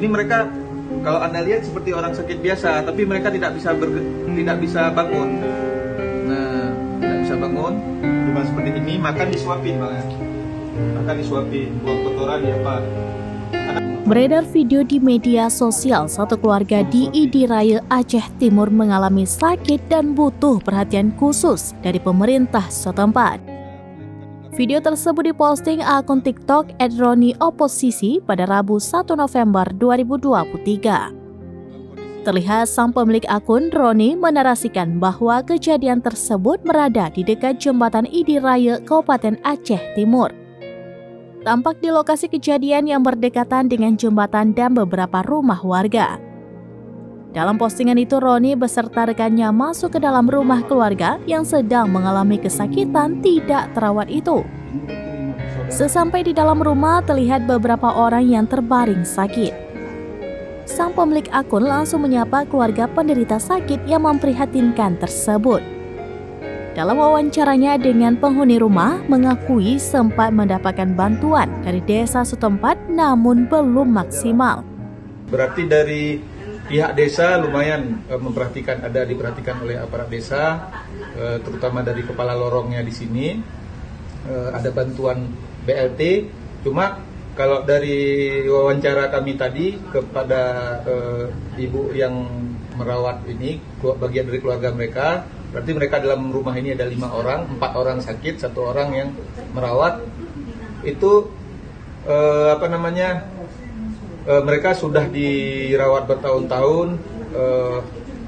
Ini mereka kalau Anda lihat seperti orang sakit biasa, tapi mereka tidak bisa bangun. Nah, tidak bisa bangun, cuma seperti ini, makan disuapin malah. Makan disuapin, buang kotoran ya Pak. Beredar video di media sosial satu keluarga di Idi Raya, Aceh Timur mengalami sakit dan butuh perhatian khusus dari pemerintah setempat. Video tersebut diposting akun TikTok @roni_oposisi pada Rabu 1 November 2023. Terlihat sang pemilik akun, Roni, menarasikan bahwa kejadian tersebut berada di dekat jembatan Idi Raya, Kabupaten Aceh Timur. Tampak di lokasi kejadian yang berdekatan dengan jembatan dan beberapa rumah warga. Dalam postingan itu, Roni beserta rekannya masuk ke dalam rumah keluarga yang sedang mengalami kesakitan tidak terawat itu. Sesampai di dalam rumah, terlihat beberapa orang yang terbaring sakit. Sang pemilik akun langsung menyapa keluarga penderita sakit yang memprihatinkan tersebut. Dalam wawancaranya dengan penghuni rumah, mengakui sempat mendapatkan bantuan dari desa setempat namun belum maksimal. Berarti dari pihak desa lumayan diperhatikan oleh aparat desa, terutama dari kepala lorongnya di sini. Ada bantuan BLT, cuma kalau dari wawancara kami tadi kepada ibu yang merawat ini, bagian dari keluarga mereka, berarti mereka dalam rumah ini ada 5 orang, 4 orang sakit, 1 orang yang merawat. Itu mereka sudah dirawat bertahun-tahun,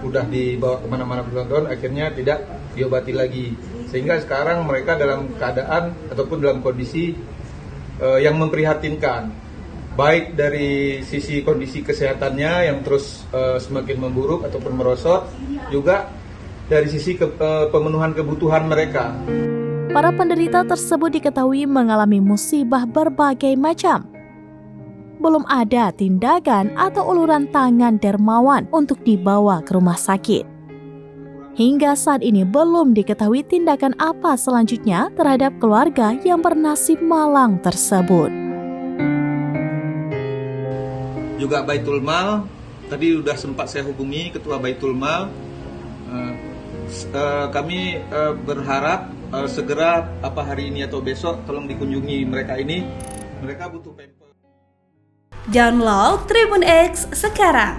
sudah dibawa kemana-mana bertahun-tahun, akhirnya tidak diobati lagi. Sehingga sekarang mereka dalam keadaan ataupun dalam kondisi yang memprihatinkan, baik dari sisi kondisi kesehatannya yang terus semakin memburuk ataupun merosot, juga dari sisi pemenuhan kebutuhan mereka. Para penderita tersebut diketahui mengalami musibah berbagai macam. Belum ada tindakan atau uluran tangan dermawan untuk dibawa ke rumah sakit. Hingga saat ini belum diketahui tindakan apa selanjutnya terhadap keluarga yang bernasib malang tersebut. Juga Baitul Mal, tadi sudah sempat saya hubungi Ketua Baitul Mal. Kami berharap segera hari ini atau besok tolong dikunjungi mereka ini. Mereka butuh pamper. Download Tribun X sekarang,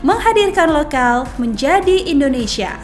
menghadirkan lokal menjadi Indonesia.